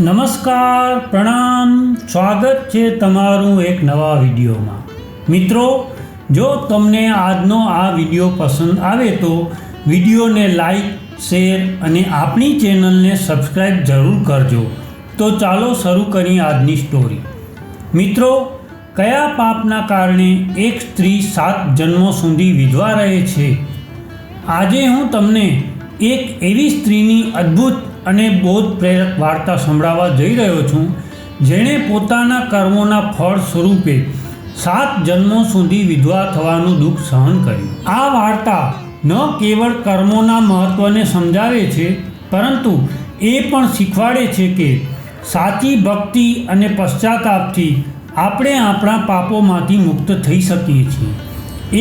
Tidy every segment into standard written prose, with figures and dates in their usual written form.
નમસ્કાર, પ્રણામ, સ્વાગત છે તમારું એક નવા વિડીયોમાં। મિત્રો, જો તમને આજનો આ વિડીયો પસંદ આવે તો વિડીયોને લાઈક, શેર અને આપણી ચેનલને સબસ્ક્રાઈબ જરૂર કરજો। તો ચાલો શરૂ કરીએ આજની સ્ટોરી। મિત્રો, કયા પાપના કારણે એક સ્ત્રી 7 જન્મો સુધી વિધવા રહે છે? આજે હું તમને એક એવી સ્ત્રીની અદ્ભુત અને બોધ પ્રેરક વાર્તા સંભળાવવા જઈ રહ્યો છું, જેણે પોતાના કર્મોના ફળ સ્વરૂપે 7 જન્મો સુધી વિધવા થવાનું દુઃખ સહન કર્યું। આ વાર્તા ન કેવળ કર્મોના મહત્ત્વને સમજાવે છે, પરંતુ એ પણ શીખવાડે છે કે સાચી ભક્તિ અને પશ્ચાતાપથી આપણે આપણા પાપોમાંથી મુક્ત થઈ શકીએ છીએ।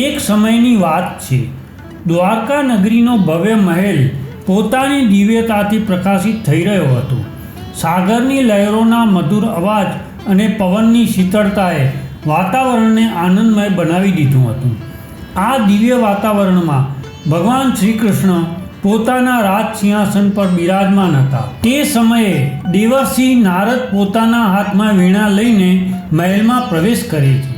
એક સમયની વાત છે, દ્વારકા નગરીનો ભવ્ય મહેલ પોતાની દિવ્યતાથી પ્રકાશિત થઈ રહ્યો હતો। સાગરની લહેરોના મધુર અવાજ અને પવનની શીતળતાએ વાતાવરણને આનંદમય બનાવી દીધું હતું। આ દિવ્ય વાતાવરણમાં ભગવાન શ્રી કૃષ્ણ પોતાના રાજ સિંહાસન પર બિરાજમાન હતા। તે સમયે દેવર્ષિ નારદ પોતાના હાથમાં વીણા લઈને મહેલમાં પ્રવેશ કરે છે।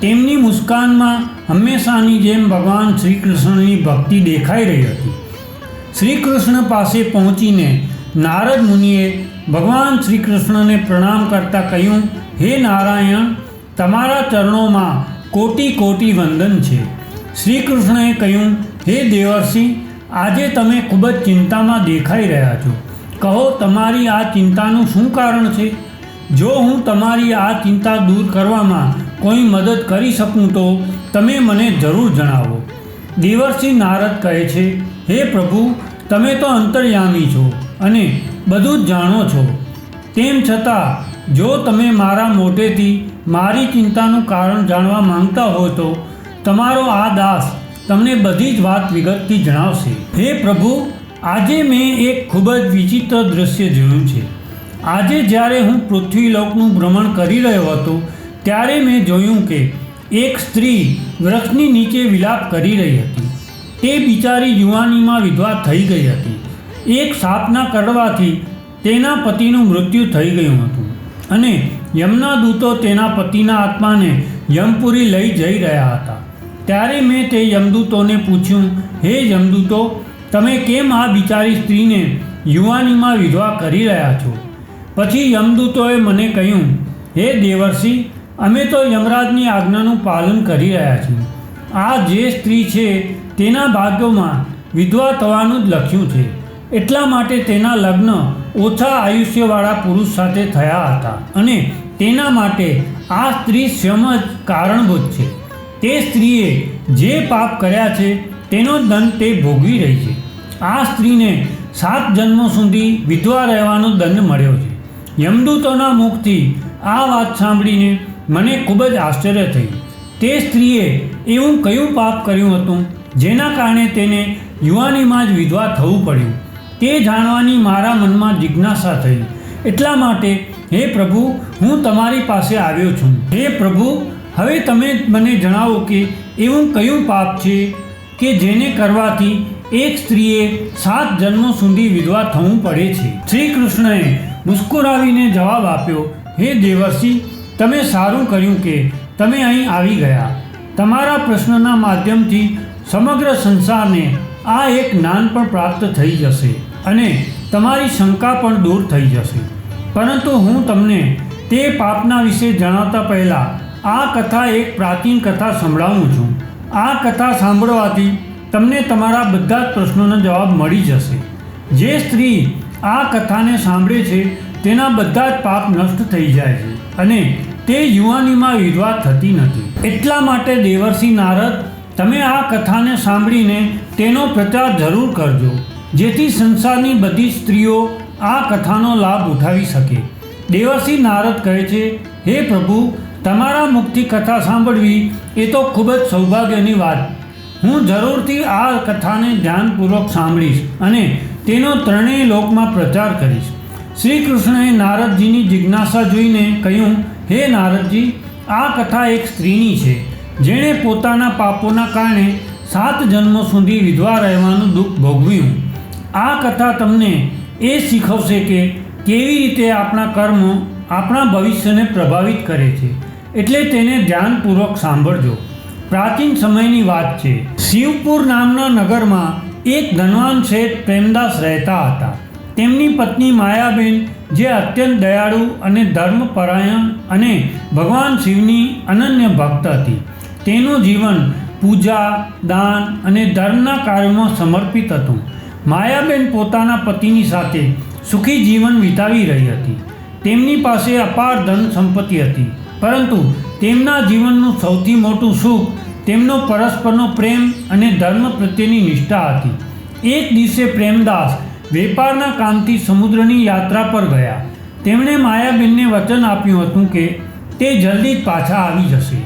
તેમની મુસ્કાનમાં હંમેશાની જેમ ભગવાન શ્રી કૃષ્ણની ભક્તિ દેખાઈ રહી હતી। શ્રી કૃષ્ણ પાસે પહોંચીને નારદ મુનિએ ભગવાન શ્રી કૃષ્ણને પ્રણામ કરતાં કહ્યું, હે નારાયણ, તમારા ચરણોમાં કોટી કોટી વંદન છે। શ્રી કૃષ્ણએ કહ્યું, હે દેવર્ષિ, આજે તમે ખૂબ જ ચિંતામાં દેખાઈ રહ્યા છો। કહો, તમારી આ ચિંતાનું શું કારણ છે? જો હું તમારી આ ચિંતા દૂર કરવામાં કોઈ મદદ કરી શકું તો તમે મને જરૂર જણાવો। દેવર્ષિ નારદ કહે છે, હે પ્રભુ, તમે તો અંતર્યામી છો અને બધું જ જાણો છો। તેમ છતાં જો તમે મારા મોઢેથી મારી ચિંતાનું કારણ જાણવા માંગતા હો તો તમારો આ દાસ તમને બધી જ વાત વિગતથી જણાવશે। હે પ્રભુ, આજે મેં એક ખૂબ જ વિચિત્ર દૃશ્ય જોયું છે। આજે જ્યારે હું પૃથ્વીલોકનું ભ્રમણ કરી રહ્યો હતો ત્યારે મેં જોયું કે એક સ્ત્રી વૃક્ષની નીચે વિલાપ કરી રહી હતી। તે બિચારી યુવાનીમાં વિધવા થઈ ગઈ હતી। એક સાપના કરડવાથી તેના પતિનું મૃત્યુ થઈ ગયું હતું અને યમના દૂતો તેના પતિના આત્માને યમપુરી લઈ જઈ રહ્યા હતા। ત્યારે મેં તે યમદૂતોને પૂછ્યું, હે યમદૂતો, તમે કેમ આ બિચારી સ્ત્રીને યુવાનીમાં વિધવા કરી રહ્યા છો? પછી યમદૂતોએ મને કહ્યું, હે દેવર્ષિ, અમે તો યમરાજની આજ્ઞાનું પાલન કરી રહ્યા છીએ। આ જે સ્ત્રી છે તેના ભાગ્યોમાં વિધવા થવાનું જ લખ્યું છે, એટલા માટે તેના લગ્ન ઓછા આયુષ્યવાળા પુરુષ સાથે થયા હતા અને તેના માટે આ સ્ત્રી સ્વયં જ કારણભૂત છે। તે સ્ત્રીએ જે પાપ કર્યા છે તેનો દંડ તે ભોગવી રહી છે। આ સ્ત્રીને 7 જન્મો સુધી વિધવા રહેવાનો દંડ મળ્યો છે। યમદૂતોના મુખથી આ વાત સાંભળીને મને ખૂબ જ આશ્ચર્ય થયું। તે સ્ત્રીએ એવું કયું પાપ કર્યું હતું જેના કારણે તેને યુવાનીમાં જ વિધવા થવું પડ્યું? તે જાણવાની મારા મનમાં જિજ્ઞાસા થઈ। એટલા માટે હે પ્રભુ, હું તમારી પાસે આવ્યો છું। હે પ્રભુ, હવે તમે મને જણાવો કે એવું કયું પાપ છે કે જેને કરવાથી એક સ્ત્રીએ 7 જન્મો સુધી વિધવા થવું પડે છે? શ્રી કૃષ્ણએ મુસ્કુરાવીને જવાબ આપ્યો, હે દેવર્ષિ, તમે સારું કર્યું કે તમે અહીં આવી ગયા। તમારા પ્રશ્નના માધ્યમથી સમગ્ર સંસારને આ એક જ્ઞાન પણ પ્રાપ્ત થઈ જશે અને તમારી શંકા પણ દૂર થઈ જશે। પરંતુ હું તમને તે પાપના વિશે જણાવતા પહેલાં આ કથા એક પ્રાચીન કથા સંભળાવું છું। આ કથા સાંભળવાથી તમને તમારા બધા જ પ્રશ્નોનો જવાબ મળી જશે। જે સ્ત્રી આ કથાને સાંભળે છે તેના બધા જ પાપ નષ્ટ થઈ જાય છે અને તે યુવાનીમાં વિધવા થતી નથી। એટલા માટે દેવર્ષિ નારદ, તમે આ કથાને સાંભળીને તેનો પ્રચાર જરૂર કરજો, જેથી સંસારની બધી સ્ત્રીઓ આ કથાનો લાભ ઉઠાવી શકે। દેવર્ષિ નારદ કહે છે, હે પ્રભુ, તમારા મુખથી કથા સાંભળવી એ તો ખૂબ જ સૌભાગ્યની વાત। હું જરૂરથી આ કથાને ધ્યાનપૂર્વક સાંભળીશ અને તેનો ત્રણેય લોકમાં પ્રચાર કરીશ। શ્રી કૃષ્ણએ નારદજીની જિજ્ઞાસા જોઈને કહ્યું, હે નારદજી, આ કથા એક સ્ત્રીની છે જેણે પોતાના પાપોના કારણે 7 જન્મો સુધી વિધવા રહેવાનું દુઃખ ભોગવ્યું। આ કથા તમને એ શીખવશે કે કેવી રીતે આપણા કર્મો આપણા ભવિષ્યને પ્રભાવિત કરે છે, એટલે તેને ધ્યાનપૂર્વક સાંભળજો. પ્રાચીન સમયની વાત છે. શિવપુર નામના નગરમાં એક ધનવાન શેઠ પ્રેમદાસ રહેતા હતા. તેમની પત્ની માયાબેન, જે અત્યંત દયાળુ અને ધર્મપરાયણ અને ભગવાન શિવની અનન્ય ભક્ત હતી. તેનું જીવન પૂજા, દાન અને ધર્મના કાર્યોમાં સમર્પિત હતું. માયાબેન પોતાના પતિની સાથે સુખી જીવન વિતાવી રહી હતી. તેમની પાસે અપાર ધન સંપત્તિ હતી, પરંતુ તેમના જીવનનું સૌથી મોટું સુખ તેમનો પરસ્પરનો પ્રેમ અને ધર્મ પ્રત્યેની નિષ્ઠા હતી. એક દિવસે પ્રેમદાસ વેપારના કામથી સમુદ્રની યાત્રા પર ગયા. તેમણે માયાબેનને વચન આપ્યું હતું કે તે જલ્દી જ પાછા આવી જશે,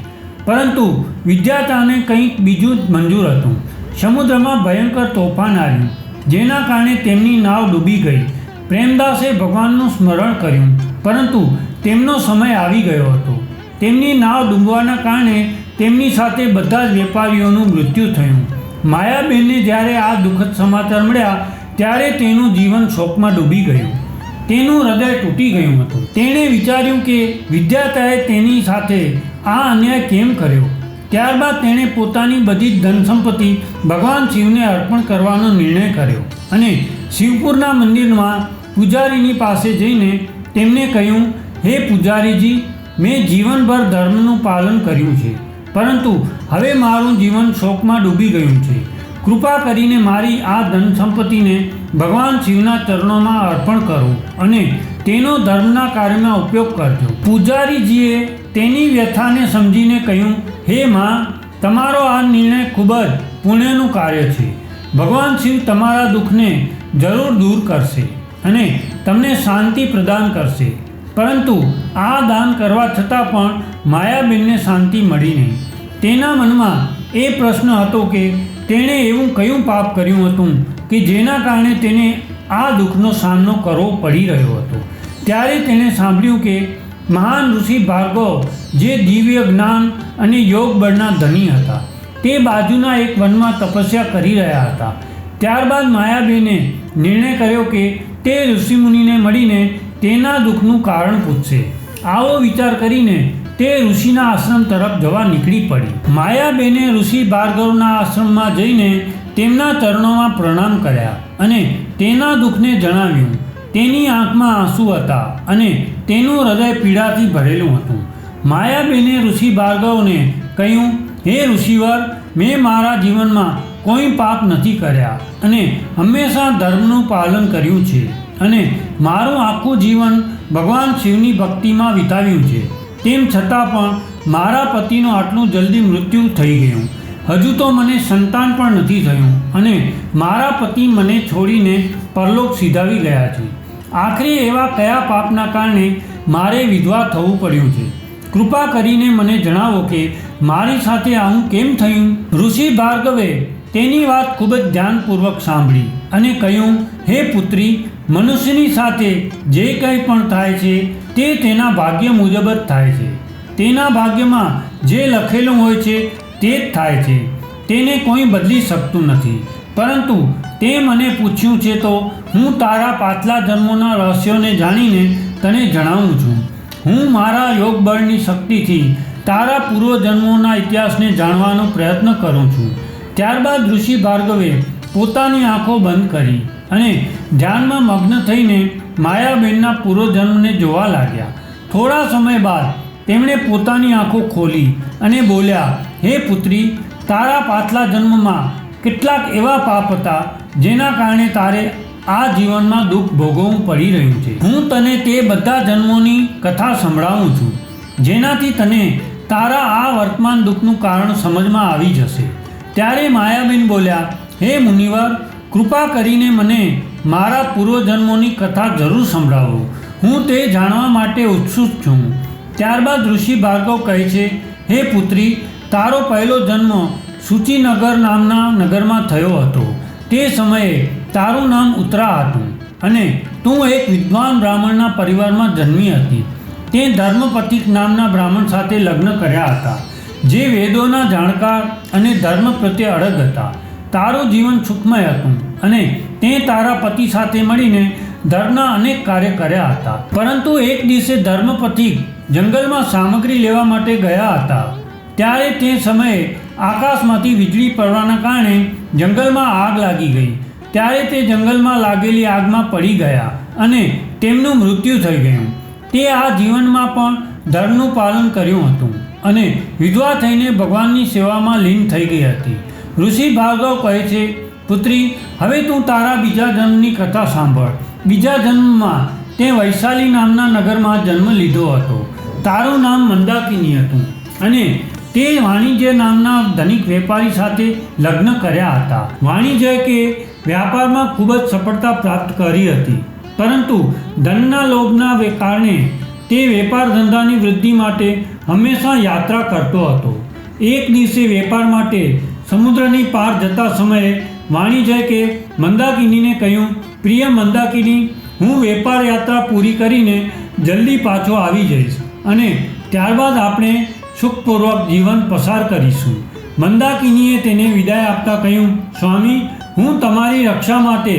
પરંતુ વિધાતાને કંઈક બીજું જ મંજૂર હતું. સમુદ્રમાં ભયંકર તોફાન આવ્યું, જેના કારણે તેમની નાવ ડૂબી ગઈ. પ્રેમદાસે ભગવાનનું સ્મરણ કર્યું, પરંતુ તેમનો સમય આવી ગયો હતો. તેમની નાવ ડૂબવાના કારણે તેમની સાથે બધા જ વેપારીઓનું મૃત્યુ થયું. માયાબેનને જ્યારે આ દુઃખદ સમાચાર મળ્યા, ત્યારે તેનું જીવન શોકમાં ડૂબી ગયું. તેનું હૃદય તૂટી ગયું હતું. તેણે વિચાર્યું કે વિધાતાએ તેની સાથે આ અન્યાય કેમ કર્યો. ત્યારબાદ તેણે પોતાની બધી જ ધન સંપત્તિ ભગવાન શિવને અર્પણ કરવાનો નિર્ણય કર્યો અને શિવપુરના મંદિરમાં પૂજારીની પાસે જઈને તેમને કહ્યું, હે પૂજારીજી, મેં જીવનભર ધર્મનું પાલન કર્યું છે, પરંતુ હવે મારું જીવન શોકમાં ડૂબી ગયું છે. કૃપા કરીને મારી આ ધન સંપત્તિને ભગવાન શિવના ચરણોમાં અર્પણ કરો અને તેનો ધર્મના કાર્યમાં ઉપયોગ કરજો. પૂજારીજીએ તેની વ્યથાને સમજીને કહ્યું, હે માં, તમારો આ નિર્ણય ખૂબ જ પુણ્યનું કાર્ય છે. ભગવાન શિવ તમારા દુઃખને જરૂર દૂર કરશે અને તમને શાંતિ પ્રદાન કરશે. પરંતુ આ દાન કરવા છતાં પણ માયાબેનને શાંતિ મળી નહીં. તેના મનમાં એ પ્રશ્ન હતો કે તેણે એવું કયું પાપ કર્યું હતું કે જેના કારણે તેને આ દુઃખનો સામનો કરવો પડી રહ્યો હતો. ત્યારે તેણે સાંભળ્યું કે મહાન ઋષિ ભાર્ગવ, જે દિવ્ય જ્ઞાન અને યોગ બળના ધની હતા, તે બાજુના એક વનમાં તપસ્યા કરી રહ્યા હતા. ત્યારબાદ માયાબેને નિર્ણય કર્યો કે તે ઋષિમુનિને મળીને તેના દુઃખનું કારણ પૂછશે. આવો વિચાર કરીને તે ઋષિના આશ્રમ તરફ જવા નીકળી પડી. માયાબેને ઋષિ ભાર્ગવના આશ્રમમાં જઈને તેમના ચરણોમાં પ્રણામ કર્યા અને તેના દુઃખને જણાવ્યું. તેની આંખમાં આંસુ હતા અને તેનું હૃદય પીડાથી ભરેલું હતું. માયાબેને ઋષિ ભાર્ગવને કહ્યું, હે ઋષિવર, મેં મારા જીવનમાં કોઈ પાપ નથી કર્યા અને હંમેશા ધર્મનું પાલન કર્યું છે અને મારું આખું જીવન ભગવાન શિવની ભક્તિમાં વિતાવ્યું છે. તેમ છતાં પણ મારા પતિનું આટલું જલ્દી મૃત્યુ થઈ ગયું. હજુ તો મને સંતાન પણ નથી થયું અને મારા પતિ મને છોડીને પરલોક સિધાવી ગયા છે. આખરે એવા કયા પાપના કારણે મારે વિધવા થવું પડ્યું છે? કૃપા કરીને મને જણાવો કે મારી સાથે આવું કેમ થયું? ઋષિ ભાર્ગવે તેની વાત ખૂબ જ ધ્યાનપૂર્વક સાંભળી અને કહ્યું, હે પુત્રી, મનુષ્યની સાથે જે કંઈ પણ થાય છે તે તેના ભાગ્ય મુજબ જ થાય છે. તેના ભાગ્યમાં જે લખેલું હોય છે તે જ થાય છે. તેને કોઈ બદલી શકતું નથી. પરંતુ તે મને પૂછ્યું છે તો હું તારા પાછલા જન્મોના રહસ્યોને જાણીને તને જણાવું છું. હું મારા યોગ બળની શક્તિથી તારા પૂર્વજન્મોના ઇતિહાસને જાણવાનો પ્રયત્ન કરું છું. ત્યારબાદ ઋષિ ભાર્ગવે પોતાની આંખો બંધ કરી અને ધ્યાનમાં મગ્ન થઈને માયાબેનના પૂર્વજન્મને જોવા લાગ્યા. થોડા સમય બાદ તેમણે પોતાની આંખો ખોલી અને બોલ્યા, હે પુત્રી, તારા પાછલા જન્મમાં કેટલાક એવા પાપ હતા જેના કારણે તારે આ જીવનમાં દુઃખ ભોગવવું પડી રહ્યું છે. હું તને તે બધા જન્મોની કથા સંભળાવું છું, જેનાથી તને તારા આ વર્તમાન દુઃખનું કારણ સમજમાં આવી જશે. ત્યારે માયાબેન બોલ્યા, હે મુનિવર, કૃપા કરીને મને મારા પૂર્વજન્મોની કથા જરૂર સંભળાવો. હું તે જાણવા માટે ઉત્સુક છું. ત્યારબાદ ઋષિ ભાર્ગવ કહે છે, હે પુત્રી, તારો પહેલો જન્મ સૂચિનગર નામના નગરમાં થયો હતો. તે સમયે તારું નામ ઉત્તરા હતું અને તું એક વિદ્વાન બ્રાહ્મણના પરિવારમાં જન્મી હતી. તે ધર્મપતિક નામના બ્રાહ્મણ સાથે લગ્ન કર્યા હતા, જે વેદોના જાણકાર અને ધર્મ પ્રત્યે અડગ હતા. તારું જીવન સુખમય હતું અને તે તારા પતિ સાથે મળીને ધર્મના અનેક કાર્ય કર્યા હતા. પરંતુ એક દિવસે ધર્મપથિક જંગલમાં સામગ્રી લેવા માટે ગયા હતા. ત્યારે તે સમયે આકાશમાંથી વીજળી પડવાના કારણે જંગલમાં આગ લાગી ગઈ. ત્યારે તે જંગલમાં લાગેલી આગમાં પડી ગયા અને તેમનું મૃત્યુ થઈ ગયું. તે આ જીવનમાં પણ ધર્મનું પાલન કર્યું હતું અને વિધવા થઈને ભગવાનની સેવામાં લીન થઈ ગઈ હતી. ઋષિ ભાર્ગવ કહે છે, પુત્રી, હવે તું તારા બીજા જન્મની કથા સાંભળ. બીજા જન્મમાં તે વૈશાલી નામના નગરમાં જન્મ લીધો હતો. તારું નામ મંદાકિની હતું અને તે વાણિજ્ય નામના ધનિક વેપારી સાથે લગ્ન કર્યા હતા. વાણિજ્ય કે વ્યાપારમાં ખૂબ જ સફળતા પ્રાપ્ત કરી હતી, પરંતુ ધનના લોભના કારણે તે વેપાર ધંધાની વૃદ્ધિ માટે હંમેશા યાત્રા કરતો હતો. એક દિવસે વેપાર માટે સમુદ્રની પાર જતા સમયે વાણિજ્ય કે મંદાકિનીને કહ્યું, પ્રિય મંદાકિની, હું વેપાર યાત્રા પૂરી કરીને જલ્દી પાછો આવી જઈશ અને ત્યારબાદ આપણે સુખપૂર્વક જીવન પસાર કરીશું. મંદાકિનીએ તેને વિદાય આપતા કહ્યું, સ્વામી, હું તમારી રક્ષા માટે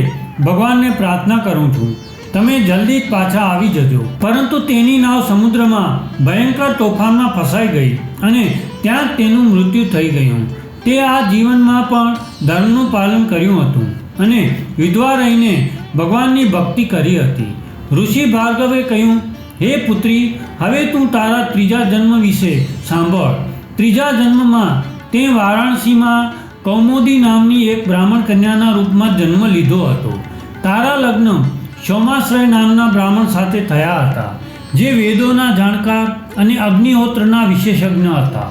ભગવાનને પ્રાર્થના કરું છું. તમે જલ્દી જ પાછા આવી જજો. પરંતુ તેની નાવ સમુદ્રમાં ભયંકર તોફાનમાં ફસાઈ ગઈ અને ત્યાં જ તેનું મૃત્યુ થઈ ગયું. તે આ જીવનમાં પણ ધર્મનું પાલન કર્યું હતું અને વિધવા રહીને ભગવાનની ભક્તિ કરી હતી. ઋષિ ભાર્ગવે કહ્યું, હે પુત્રી, હવે તું તારા ત્રીજા જન્મ વિશે સાંભળ. ત્રીજા જન્મમાં તે વારાણસીમાં કૌમુદી નામની એક બ્રાહ્મણ કન્યાના રૂપમાં જન્મ લીધો હતો. તારા લગ્ન સોમાશ્રય નામના બ્રાહ્મણ સાથે થયા હતા, જે વેદોના જાણકાર અને અગ્નિહોત્રના વિશેષજ્ઞ હતા.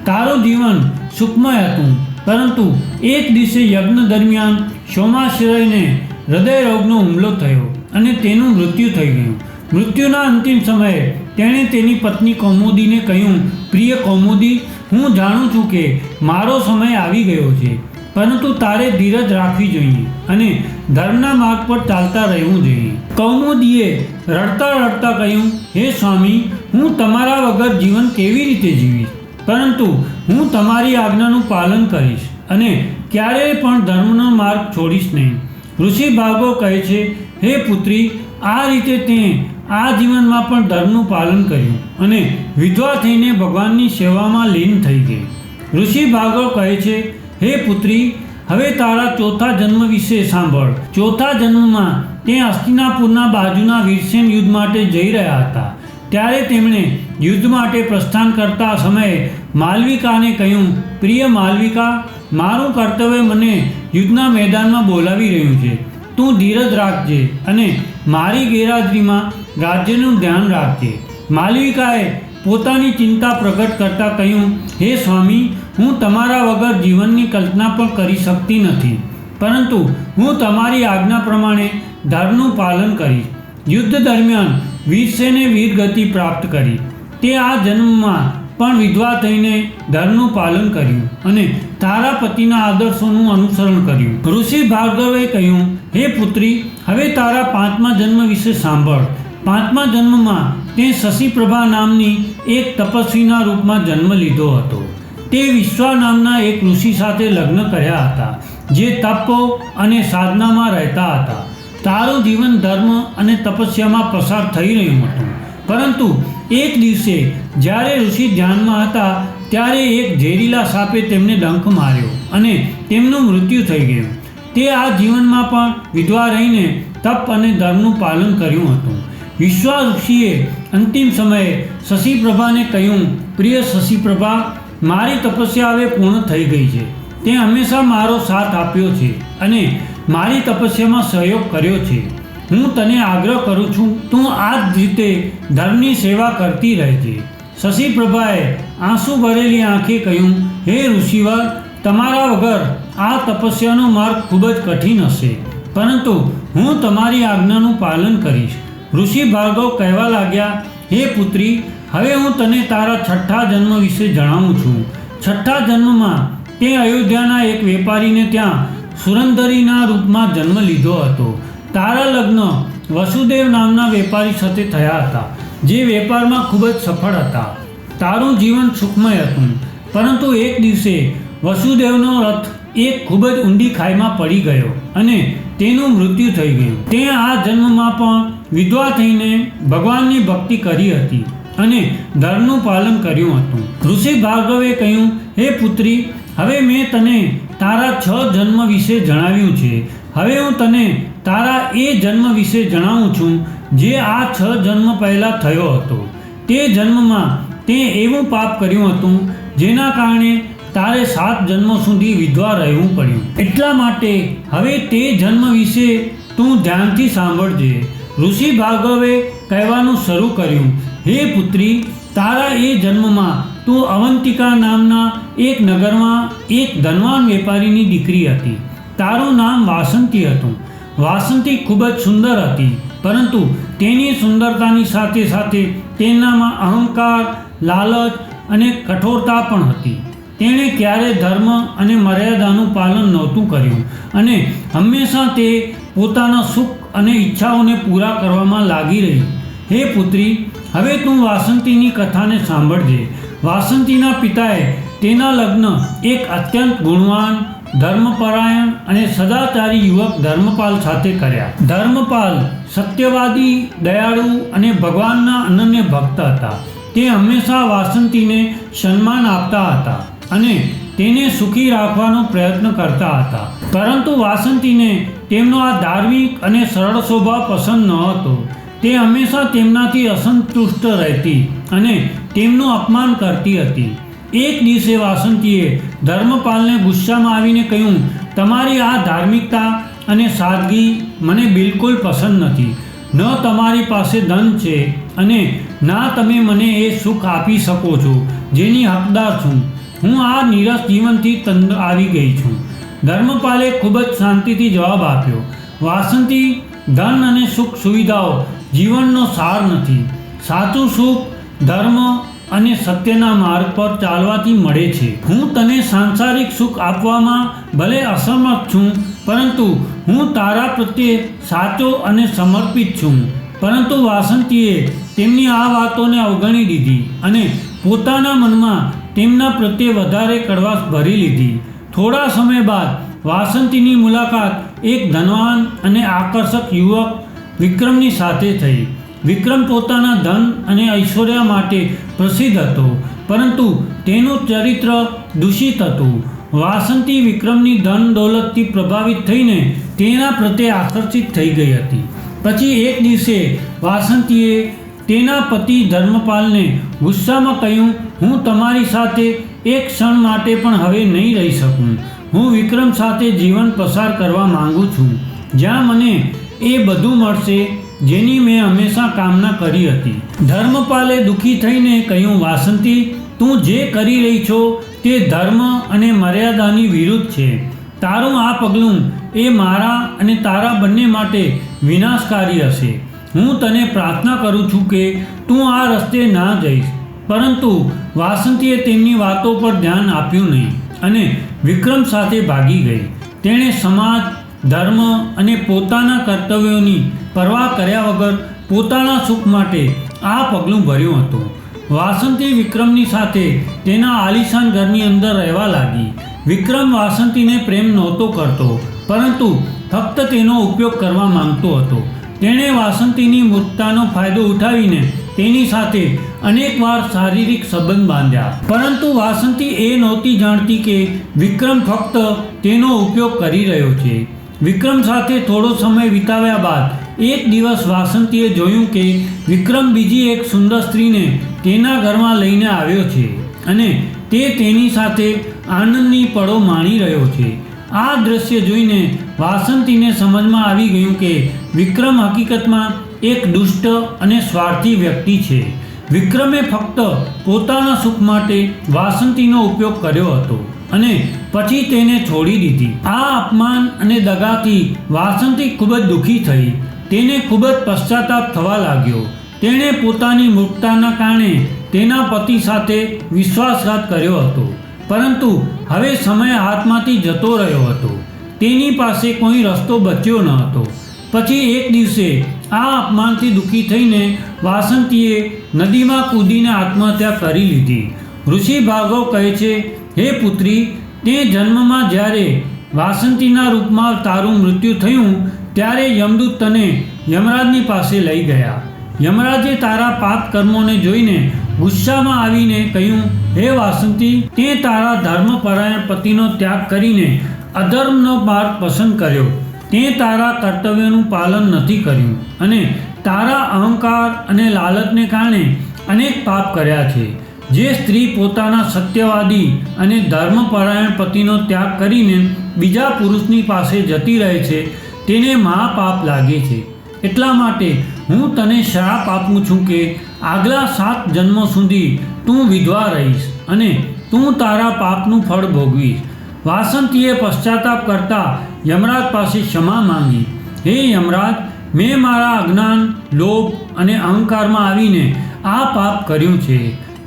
તારું જીવન સુખમય હતું, પરંતુ એક દિવસે યજ્ઞ દરમિયાન સોમાશ્રયને હૃદય રોગનો હુમલો થયો અને તેનું મૃત્યુ થઈ ગયું. મૃત્યુના અંતિમ સમયે તેણે તેની પત્ની કૌમુદીને કહ્યું, પ્રિય કૌમુદી, હું જાણું છું કે મારો સમય આવી ગયો છે, પરંતુ તારે ધીરજ રાખવી જોઈએ અને ધર્મના માર્ગ પર ચાલતા રહેવું જોઈએ. કૌમુદીએ રડતા રડતા કહ્યું, હે સ્વામી, હું તમારા વગર જીવન કેવી રીતે જીવીશ? પરંતુ હું તમારી આજ્ઞાનું પાલન કરીશ અને ક્યારેય પણ ધર્મનો માર્ગ છોડીશ નહીં. ઋષિ ભાર્ગવ કહે છે, હે પુત્રી, આ રીતે તે આ જીવનમાં પણ ધર્મનું પાલન કર્યું અને વિધવા થઈને ભગવાનની સેવામાં લીન થઈ ગઈ. ઋષિ ભાર્ગવ કહે છે, હે પુત્રી, હવે તારા ચોથા જન્મ વિશે સાંભળ. ચોથા જન્મમાં તે હસ્તિનાપુરના બાજુના વીરસેન યુદ્ધ માટે જઈ રહ્યા હતા. ત્યારે તેમણે યુદ્ધ માટે પ્રસ્થાન કરતા સમયે માલવિકાને કહ્યું, પ્રિય માલવિકા, મારું કર્તવ્ય મને યુદ્ધના મેદાનમાં બોલાવી રહ્યું છે. તું ધીરજ રાખજે અને મારી ગેરહાજરીમાં રાજ્યનું ધ્યાન રાખજે. માલવિકાએ પોતાની ચિંતા પ્રગટ કરતાં કહ્યું, હે સ્વામી, હું તમારા વગર જીવનની કલ્પના પણ કરી શકતી નથી, પરંતુ હું તમારી આજ્ઞા પ્રમાણે ધર્મનું પાલન કરીશ. યુદ્ધ દરમિયાન વીરસેને વીરગતિ પ્રાપ્ત કરી. તે આ જન્મમાં પણ વિધવા થઈને ધર્મનું પાલન કર્યું અને તારા પતિના આદર્શોનું અનુસરણ કર્યું. ઋષિ ભાર્ગવે કહ્યું, હે પુત્રી, હવે તારા પાંચમા જન્મ વિશે સાંભળ. પાંચમા જન્મમાં તે શશિપ્રભા નામની એક તપસ્વીના રૂપમાં જન્મ લીધો હતો. તે વિશ્વા નામના એક ઋષિ સાથે લગ્ન કર્યા હતા, જે તપ અને સાધનામાં રહેતા હતા. તારું જીવન ધર્મ અને તપસ્યામાં પસાર થઈ રહ્યું હતું. પરંતુ એક દિવસે જ્યારે ઋષિ ધ્યાનમાં હતા, ત્યારે એક ઝેરીલા સાપે તેમને ડંખ માર્યો અને તેમનું મૃત્યુ થઈ ગયું. તે આ જીવનમાં પણ વિધવા રહીને તપ અને ધર્મનું પાલન કર્યું હતું. વિશ્વા ઋષિએ અંતિમ સમયે શશિપ્રભાને કહ્યું, પ્રિય શશિપ્રભા, મારી તપસ્યા હવે પૂર્ણ થઈ ગઈ છે. તે હંમેશા મારો સાથ આપ્યો છે અને મારી તપસ્યામાં સહયોગ કર્યો છે. હું તને આગ્રહ કરું છું, તું આ જ રીતે ધર્મની સેવા કરતી રહેજે. શશિપ્રભાએ આંસુ ભરેલી આંખે કહ્યું, હે ઋષિવર, તમારા વગર આ તપસ્યાનો માર્ગ ખૂબ જ કઠિન હશે, પરંતુ હું તમારી આજ્ઞાનું પાલન કરીશ. ઋષિ ભાર્ગવ કહેવા લાગ્યા, હે પુત્રી, હવે હું તને તારા છઠ્ઠા જન્મ વિશે જણાવું છું. છઠ્ઠા જન્મમાં તે અયોધ્યાના એક વેપારીને ત્યાં સુરંદરીના રૂપમાં જન્મ લીધો હતો. તારા લગ્ન વસુદેવ નામના વેપારી સાથે થયા હતા, જે વેપારમાં ખૂબ જ સફળ હતા. તારું જીવન સુખમય હતું, પરંતુ એક દિવસે વસુદેવનો રથ એક ખૂબ જ ઊંડી ખાઈમાં પડી ગયો અને તેનું મૃત્યુ થઈ ગયું. તે આ જન્મમાં પણ વિધવા થઈને ભગવાનની ભક્તિ કરી હતી અને ધર્મનું પાલન કર્યું હતું. ઋષિ ભાર્ગવે કહ્યું, હે પુત્રી, હવે મેં તને તારા 6 જન્મ વિશે જણાવ્યું છે. હવે હું તને તારા એ જન્મ વિશે જણાવું છું જે આ 6 જન્મ પહેલાં થયો હતો. તે જન્મમાં તે એવું પાપ કર્યું હતું જેના કારણે તારે 7 જન્મો સુધી વિધવા રહેવું પડ્યું. એટલા માટે હવે તે જન્મ વિશે તું ધ્યાનથી સાંભળજે. ઋષિ ભાર્ગવે કહેવાનું શરૂ કર્યું, હે પુત્રી, તારા એ જન્મમાં તું અવંતિકા નામના એક નગરમાં એક ધનવાન વેપારીની દીકરી હતી. તારું નામ વાસંતી હતું. વાસંતી ખૂબ જ સુંદર હતી, પરંતુ તેની સુંદરતાની સાથે સાથે તેનામાં અહંકાર, લાલચ અને કઠોરતા પણ હતી. તેણે ક્યારેય ધર્મ અને મર્યાદાનું પાલન નહોતું કર્યું અને હંમેશા તે પોતાના સુખ અને ઈચ્છાઓને પૂરા કરવામાં લાગી રહી. હે પુત્રી, હવે તું વાસંતીની કથાને સાંભળજે. વાસંતીના પિતાએ તેના લગ્ન એક અત્યંત ગુણવાન, ધર્મપરાયણ અને સદાચારી યુવક ધર્મપાલ સાથે કર્યા. ધર્મપાલ સત્યવાદી, દયાળુ અને ભગવાનના અનન્ય ભક્ત હતા. તે હંમેશા વાસંતીને સન્માન આપતા હતા અને તેને સુખી રાખવાનો પ્રયત્ન કરતા હતા. પરંતુ વાસંતીને તેમનો આ ધાર્મિક અને સરળ સ્વભાવ પસંદ ન હતો. તે હંમેશા તેમનાથી અસંતુષ્ટ રહેતી અને તેમનું અપમાન કરતી હતી. એક દિવસે વાસંતીએ ધર્મપાલને ગુસ્સામાં આવીને કહ્યું, તમારી આ ધાર્મિકતા અને સાદગી મને બિલકુલ પસંદ નથી. ન તમારી પાસે ધન છે અને ના તમે મને એ સુખ આપી શકો છો જેની હકદાર છું. હું આ નીરસ જીવનથી તંગ આવી ગઈ છું. ધર્મપાલે ખૂબ જ શાંતિથી જવાબ આપ્યો, વાસંતી, ધન અને સુખ સુવિધાઓ જીવનનો સાર નથી. સાચું સુખ ધર્મ અને સત્યના માર્ગ પર ચાલવાથી મળે છે. હું તને સાંસારિક સુખ આપવામાં ભલે અસમર્થ છું, પરંતુ હું તારા પ્રત્યે સાચો અને સમર્પિત છું. પરંતુ વાસંતીએ તેમની આ વાતોને અવગણી દીધી અને પોતાના મનમાં તેમના પ્રત્યે વધારે કડવાશ ભરી લીધી. થોડા સમય બાદ વાસંતીની મુલાકાત એક ધનવાન અને આકર્ષક યુવક વિક્રમની સાથે થઈ. વિક્રમ પોતાના ધન અને ઐશ્વર્ય માટે પ્રસિદ્ધ હતો, પરંતુ તેનું ચરિત્ર દૂષિત હતું. વાસંતી વિક્રમની ધન દોલતથી પ્રભાવિત થઈને તેના પ્રત્યે આકર્ષિત થઈ ગઈ હતી. પછી એક દિવસે વાસંતીએ તેના પતિ ધર્મપાલને ગુસ્સામાં કહ્યું, હું તમારી સાથે એક ક્ષણ માટે પણ હવે નહીં રહી શકું. હું વિક્રમ સાથે જીવન પસાર કરવા માંગુ છું, જ્યાં મને એ બધું મળશે જેની મેં હંમેશા કામના કરી હતી. ધર્મપાલે દુઃખી થઈને કહ્યું, વાસંતી, તું જે કરી રહી છો તે ધર્મ અને મર્યાદાની વિરુદ્ધ છે. તારું આ પગલું એ મારા અને તારા બંને માટે વિનાશકારી હશે. હું તને પ્રાર્થના કરું છું કે તું આ રસ્તે ના જઈશ. પરંતુ વાસંતીએ તેમની વાતો પર ધ્યાન આપ્યું નહીં અને વિક્રમ સાથે ભાગી ગઈ. તેણે સમાજ, ધર્મ અને પોતાના કર્તવ્યોની પરવા કર્યા વગર પોતાના સુખ માટે આ પગલું ભર્યું હતું. વાસંતી વિક્રમની સાથે તેના આલિશાન ઘરની અંદર રહેવા લાગી. વિક્રમ વાસંતીને પ્રેમ નહોતો કરતો, પરંતુ ફક્ત તેનો ઉપયોગ કરવા માંગતો હતો. તેણે વાસંતીની મૂર્ખતાનો ફાયદો ઉઠાવીને તેની સાથે અનેકવાર શારીરિક સંબંધ બાંધ્યા. પરંતુ વાસંતી એ નહોતી જાણતી કે વિક્રમ ફક્ત તેનો ઉપયોગ કરી રહ્યો છે. વિક્રમ સાથે થોડો સમય વિતાવ્યા બાદ એક દિવસ વાસંતીએ જોયું કે વિક્રમ બીજી એક સુંદર સ્ત્રીને તેના ઘરમાં લઈને આવ્યો છે અને તે તેની સાથે આનંદની પળો માણી રહ્યો છે. આ દ્રશ્ય જોઈને વાસંતીને સમજમાં આવી ગયું કે વિક્રમ હકીકતમાં એક દુષ્ટ અને સ્વાર્થી વ્યક્તિ છે. વિક્રમે ફક્ત પોતાના સુખ માટે વાસંતીનો ઉપયોગ કર્યો હતો અને પછી તેને છોડી દીધી. આ અપમાન અને દગાથી વાસંતી ખૂબ જ દુઃખી થઈ. તેને ખૂબ જ પશ્ચાતાપ થવા લાગ્યો. તેણે પોતાની મૂર્ખતાના કારણે તેના પતિ સાથે વિશ્વાસઘાત કર્યો હતો, પરંતુ હવે સમય હાથમાંથી જતો રહ્યો હતો. તેની પાસે કોઈ રસ્તો બચ્યો ન હતો. પછી એક દિવસે આ અપમાનથી દુઃખી થઈને વાસંતીએ નદીમાં કૂદીને આત્મહત્યા કરી લીધી. ઋષિ ભાર્ગવ કહે છે, હે પુત્રી, તે જન્મમાં જ્યારે વાસંતીના રૂપમાં તારું મૃત્યુ થયું ત્યારે યમદૂત તને યમરાજની પાસે લઈ ગયા. યમરાજે તારા પાપ કર્મોને જોઈને ગુસ્સામાં આવીને કહ્યું, હે વાસંતી, તે તારા ધર્મપરાયણ પતિનો ત્યાગ કરીને અધર્મનો માર્ગ પસંદ કર્યો. તે તારા કર્તવ્યનું પાલન નથી કર્યું અને તારા અહંકાર અને લાલચને કારણે અનેક પાપ કર્યા છે. જે સ્ત્રી પોતાના સત્યવાદી અને ધર્મપરાયણ પતિનો ત્યાગ કરીને બીજા પુરુષની પાસે જતી રહે છે તેને મહાપાપ લાગે છે. એટલા માટે હું તને શ્રાપ આપું છું કે આગલા 7 જન્મો સુધી તું વિધવા રહીશ અને તું તારા પાપનું ફળ ભોગવીશ. વાસંતીએ પશ્ચાતાપ કરતા યમરાજ પાસે ક્ષમા માંગી. હે યમરાજ, મેં મારા અજ્ઞાન, લોભ અને અહંકારમાં આવીને આ પાપ કર્યું છે.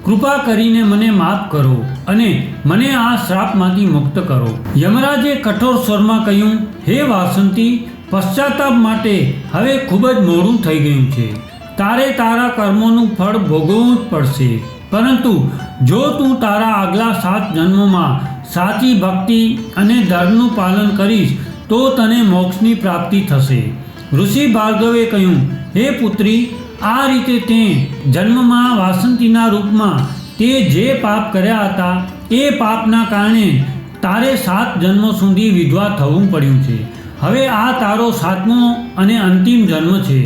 કૃપા કરીને મને માફ કરો અને મને આ શ્રાપમાંથી મુક્ત કરો. યમરાજે કઠોર સ્વરમાં કહ્યું, હે વાસંતી, પશ્ચાતાપ માટે હવે ખૂબ જ મોડું થઈ ગયું છે. તારે તારા કર્મોનું ફળ ભોગવવું જ પડશે. પરંતુ જો તું તારા આગલા 7 જન્મોમાં સાચી ભક્તિ અને ધર્મનું પાલન કરીશ તો તને મોક્ષની પ્રાપ્તિ થશે. ઋષિ ભાર્ગવે કહ્યું, હે પુત્રી, આ રીતે તે જન્મમાં વાસંતીના રૂપમાં તે જે પાપ કર્યા હતા એ પાપના કારણે તારે 7 જન્મો સુધી વિધવા થવું પડ્યું છે. હવે આ તારો 7મો અને અંતિમ જન્મ છે.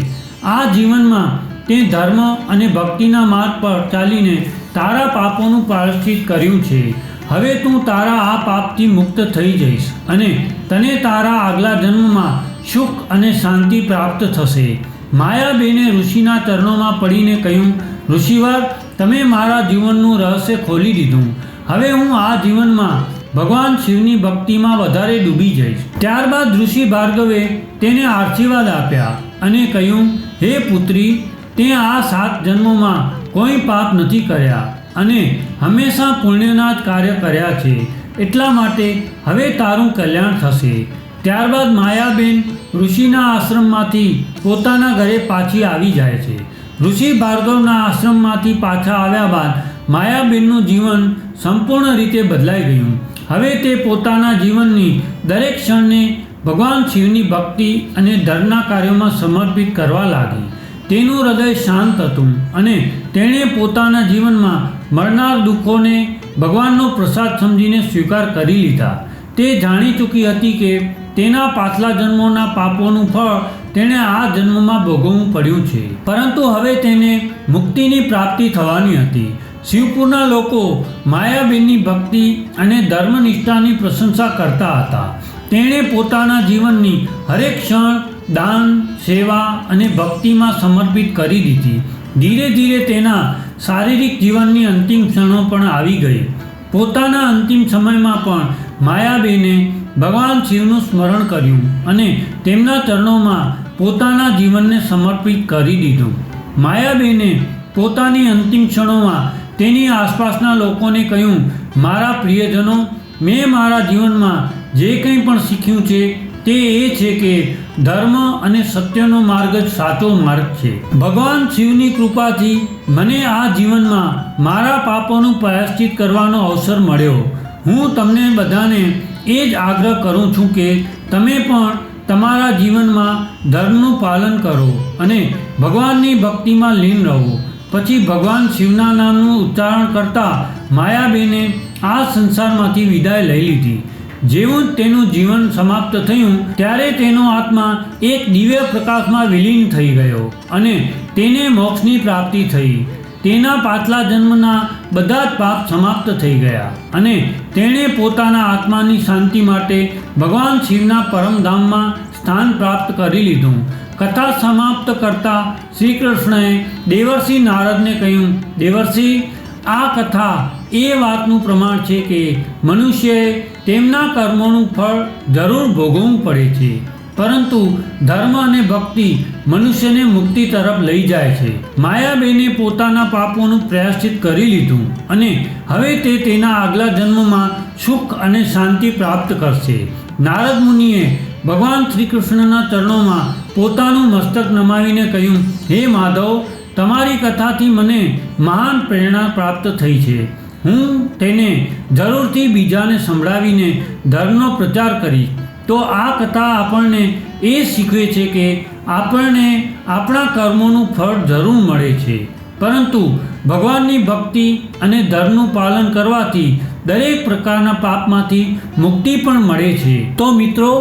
આ જીવનમાં તે ધર્મ અને ભક્તિના માર્ગ પર ચાલીને તારા પાપોનું પ્રાયશ્ચિત કર્યું છે. હવે તું તારા આ પાપથી મુક્ત થઈ જઈશ અને તને તારા આગલા જન્મમાં સુખ અને શાંતિ પ્રાપ્ત થશે. માયાબેને ઋષિના ચરણોમાં પડીને કહ્યું, ઋષિવર, તમે મારા જીવનનું રહસ્ય ખોલી દીધું. હવે હું આ જીવનમાં ભગવાન શિવની ભક્તિમાં વધારે ડૂબી જઈશ. ત્યારબાદ ઋષિ ભાર્ગવે તેને આશીર્વાદ આપ્યા અને કહ્યું, હે પુત્રી, તે આ 7 જન્મોમાં કોઈ પાપ નથી કર્યા અને હંમેશા પુણ્યના જ કાર્ય કર્યા છે. એટલા માટે હવે તારું કલ્યાણ થશે. ત્યારબાદ માયાબેન ઋષિના આશ્રમમાંથી પોતાના ઘરે પાછી આવી જાય છે. ઋષિ ભાર્ગવના આશ્રમમાંથી પાછા આવ્યા બાદ માયાબેનનું જીવન સંપૂર્ણ રીતે બદલાઈ ગયું. હવે તે પોતાના જીવનની દરેક ક્ષણને ભગવાન શિવની ભક્તિ અને ધર્મના કાર્યોમાં સમર્પિત કરવા લાગી. તેનું હૃદય શાંત હતું અને તેણે પોતાના જીવનમાં મળનાર દુઃખોને ભગવાનનો પ્રસાદ સમજીને સ્વીકાર કરી લીધા. તે જાણી ચૂકી હતી કે તેના પાછલા જન્મોના પાપોનું ફળ તેણે આ જન્મમાં ભોગવવું પડ્યું છે. પરંતુ હવે તેને મુક્તિની પ્રાપ્તિ થવાની હતી. શિવપુરના લોકો માયાબેનની ભક્તિ અને ધર્મનિષ્ઠાની પ્રશંસા કરતા હતા. તેણે પોતાના જીવનની હરેક ક્ષણ દાન, સેવા અને ભક્તિમાં સમર્પિત કરી દીધી. ધીરે ધીરે તેના શારીરિક જીવનની અંતિમ ક્ષણો પણ આવી ગઈ. પોતાના અંતિમ સમયમાં પણ માયાબેને ભગવાન શિવનું સ્મરણ કર્યું અને તેમના ચરણોમાં પોતાના જીવનને સમર્પિત કરી દીધું. માયાબેને પોતાની અંતિમ ક્ષણોમાં તેની આસપાસના લોકોને કહ્યું, મારા પ્રિયજનો, મેં મારા જીવનમાં જે કંઈ પણ શીખ્યું છે તે એ છે કે ધર્મ અને સત્યનો માર્ગ જ સાચો માર્ગ છે. ભગવાન શિવની કૃપાથી મને આ જીવનમાં મારા પાપોનું પ્રાયશ્ચિત કરવાનો અવસર મળ્યો. હું તમને બધાને એ જ આગ્રહ કરું છું કે તમે પણ તમારા જીવનમાં ધર્મનું પાલન કરો અને ભગવાનની ભક્તિમાં લીન રહો. પછી ભગવાન શિવના નામનું ઉચ્ચારણ કરતા માયાબેને આ સંસારમાંથી વિદાય લઈ લીધી. જેવું જ તેનું જીવન સમાપ્ત થયું ત્યારે તેનો આત્મા એક દિવ્ય પ્રકાશમાં વિલીન થઈ ગયો અને તેને મોક્ષની પ્રાપ્તિ થઈ. તેના પાછલા જન્મના બધા જ પાપ સમાપ્ત થઈ ગયા અને તેણે પોતાના આત્માની શાંતિ માટે ભગવાન શિવના પરમધામમાં સ્થાન પ્રાપ્ત કરી લીધું. કથા સમાપ્ત કરતા શ્રી કૃષ્ણએ દેવર્ષિ નારદને કહ્યું, દેવર્ષિ, આ કથા એ વાતનું પ્રમાણ છે કે મનુષ્યએ તેમના કર્મોનું ફળ જરૂર ભોગવવું પડે છે, પરંતુ ધર્મ અને ભક્તિ મનુષ્યને મુક્તિ તરફ લઈ જાય છે. માયાબેને પોતાના પાપોનું પ્રાયશ્ચિત કરી લીધું અને હવે તે તેના આગલા જન્મમાં સુખ અને શાંતિ પ્રાપ્ત કરશે. નારદ મુનિએ ભગવાન શ્રી કૃષ્ણના ચરણોમાં પોતાનું મસ્તક નમાવીને કહ્યું, હે માધવ, તમારી કથાથી મને મહાન પ્રેરણા પ્રાપ્ત થઈ છે. હું તેને જરૂરથી બીજાને સંભળાવીને ધર્મનો પ્રચાર કરીશ. તો આ કથા આપણને એ શીખવે છે કે આપણને આપણા કર્મોનું ફળ જરૂર મળે છે, પરંતુ ભગવાનની ભક્તિ અને ધર્મનું પાલન કરવાથી દરેક પ્રકારના પાપમાંથી મુક્તિ પણ મળે છે. તો મિત્રો,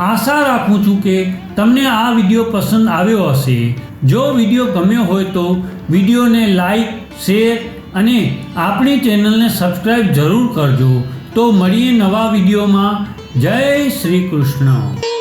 આશા રાખું છું કે તમને આ વિડીયો પસંદ આવ્યો હશે. જો વિડીયો ગમ્યો હોય તો વિડીયોને લાઈક, શેર અને આપણી ચેનલને સબસ્ક્રાઈબ જરૂર કરજો. તો મળીએ નવા વિડીયોમાં. જય શ્રી કૃષ્ણ.